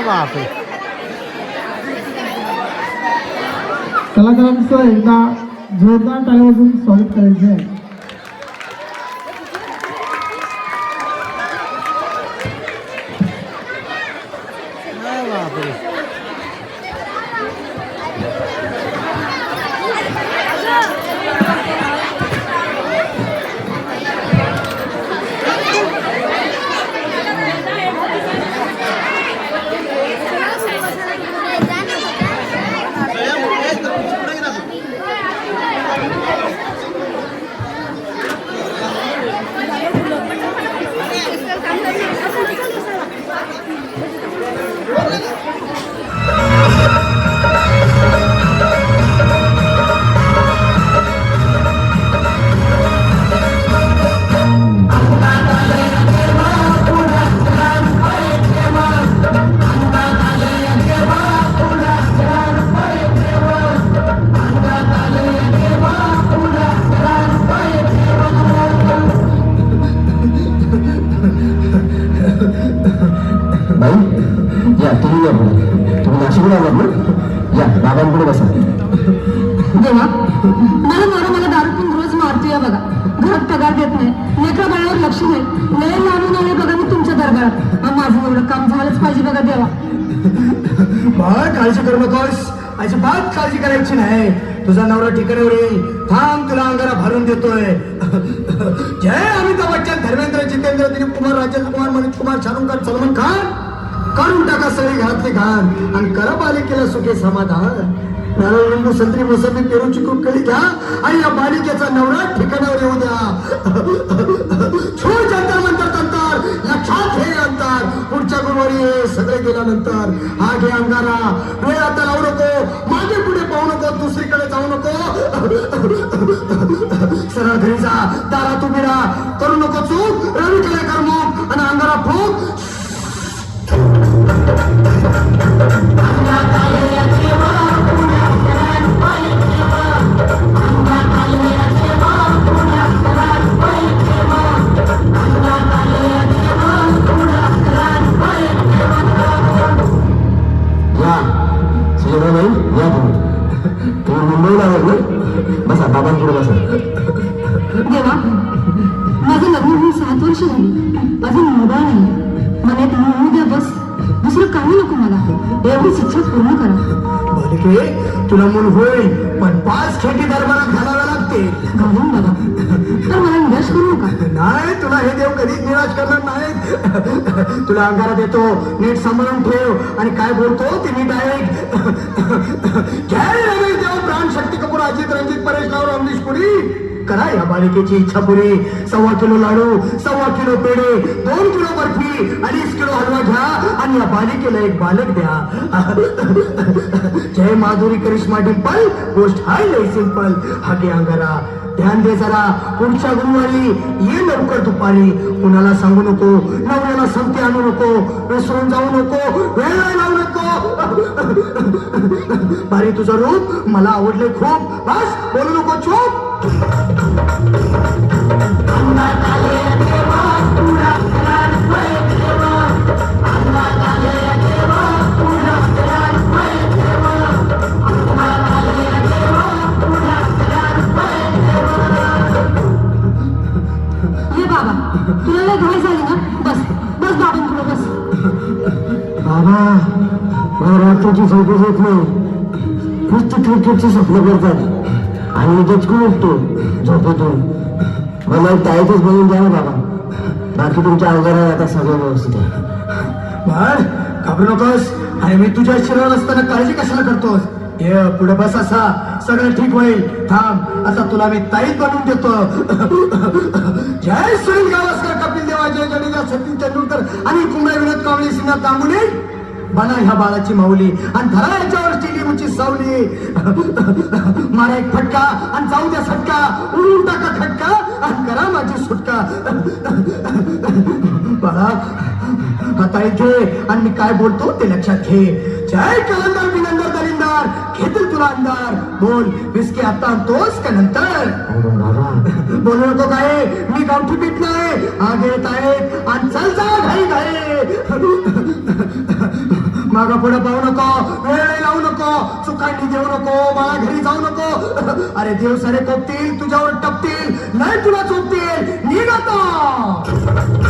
बापरे. कलाकारांचं एकदा जोरदार टाळ्या वाजवून स्वागत करायचं आहे. बापरे. बाबांकडे बसा. देवा मला मला दारू पिऊन रोज मारतोय बघा. घरात पगार देत नाही, लेकरा बाळावर लक्ष नाही. लय लावून आले बघा मी तुमच्या दरबारात. माझं एवढं काम झालंच पाहिजे बघा देवा. बाळ काळजी करू नकोस, अजिबात काळजी करायची नाही. तुझा नवरा ठिकाणावर येईल. थांब, तुला अंगारा भरून देतोय. जय अमिताभ बच्चन, धर्मेंद्र, जितेंद्र, दिलीप कुमार, राजेंद्र कुमार, मनीष कुमार, शाहरुख खान, सलमान खान, काढून टाका सगळी घरातली घाण आणि करा बालिकेला सुखे समाधान. नारळ, लिंबू, संत्री, मोसंबी, पेरू, चिकू, कळी घ्या आणि या बालिकेचा नवरा ठिकाणावर येऊ द्या. छो जंतर मंतर तंतर, लक्षात हे अंतर. पुढच्या गुरुवारी हे सगळे गेल्यानंतर हा घे अंगारा. वेळ आता लावू नको, मागे पुढे पाहू नको, दुसरीकडे जाऊ नको. सरळ घरी जा, दारात उभी राहा. करू नको चूक, रवीकडे कर मग आणि अंगारा फूक. मुंबईला बसा, बाबांकडे बसा. देवा माझं लग्न होऊन 7 वर्ष झाली, अजून मुलगा नाही. मला एक मुलगी द्या बस, दुसरं काही नको मला. एवढीच इच्छा पूर्ण करा. बालिके, तुला मूल होईल, पण 5 खेटी दरबारात घालाव्या लागते. घालून बघा, तर मला निराश करू नका. नाही, तुला हे देव कधीच निराश करणार नाहीत. तुला अंगारा देतो, नीट सांभाळून ठेव आणि काय बोलतो ते नीट ऐक. जय रमेश देव, प्राण, शक्ती कपूर, अजित, रंजित, परेश राव, अमरीश पुरी. करा या बालिकेची इच्छा पुरी. 1.25 किलो लाडू, 1.25 किलो पेढे, 2 किलो बर्फी, 2.5 किलो हलवा घ्या आणि या बालिकेला एक बालक द्या. जय माधुरी, करिश्मा, डिंपल, गोष्ट हाय लय सिंपल. हाके अंगारा, ध्यान दे जरा. पुढच्या गुरुवारी ये लवकर दुपारी. कुणाला सांगू नको, नवऱ्याला संगती आणू नको, विसरून जाऊ नको, वेळ लावू नको. बारी, तुझं रूप मला आवडले खूप. बस, बोलू नको, चूप. ये बाबा, तुला लय घाई झाली ना? बस बस बाबांकडे बस. बाबा, मला रात्रीची झोपच येत नाही. नुसतं क्रिकेटची स्वप्न करतात आणि दचकून उठतो झोपेतून. मला एक टाईटच बनवून द्या ना बाबा. बाकी तुमच्या अंगारा आता सगळं व्यवस्थित आहे. बर, घाबरू नकोस. आणि मी तुझ्या शरीरावर असताना काळजी कशाला करतोस? ये पुढे बस, असा सगळं ठीक होईल. थांब, आता तुला मी ताईत बनवून देतो. जय सुनील गावस्कर, कपिल देव, जय जडेजा, सचिन तेंडुलकर आणि कुंबळे, विनोद कांबळे, श्रीनाथ गांगुली. बना ह्या बाळाची माऊली आणि धरा याच्यावर टिलीमुची सावली. मारा एक फटका आणि जाऊ द्या सटका. उडून टाका खटका आणि करा माझी सुटका. बाळा, आता इथे आणि मी काय बोलतो ते लक्षात घे. जय कलंदर, बिनंदर, दलिंदर, घेतील तुला अंधार. बोल, विस्की आता आणतोस का नंतर? बोलू नको काय, मी गावठी पीठ नाही. हा घेत आहे आणि चल जा घाई घाई. पुढे पाहू नको, वेळ लावू नको, चुकांनी देऊ नको, मला घरी जाऊ नको. अरे देव सारे कोपतील, तुझ्यावर टपतील, नाही तुला चोपतील. निघ आता.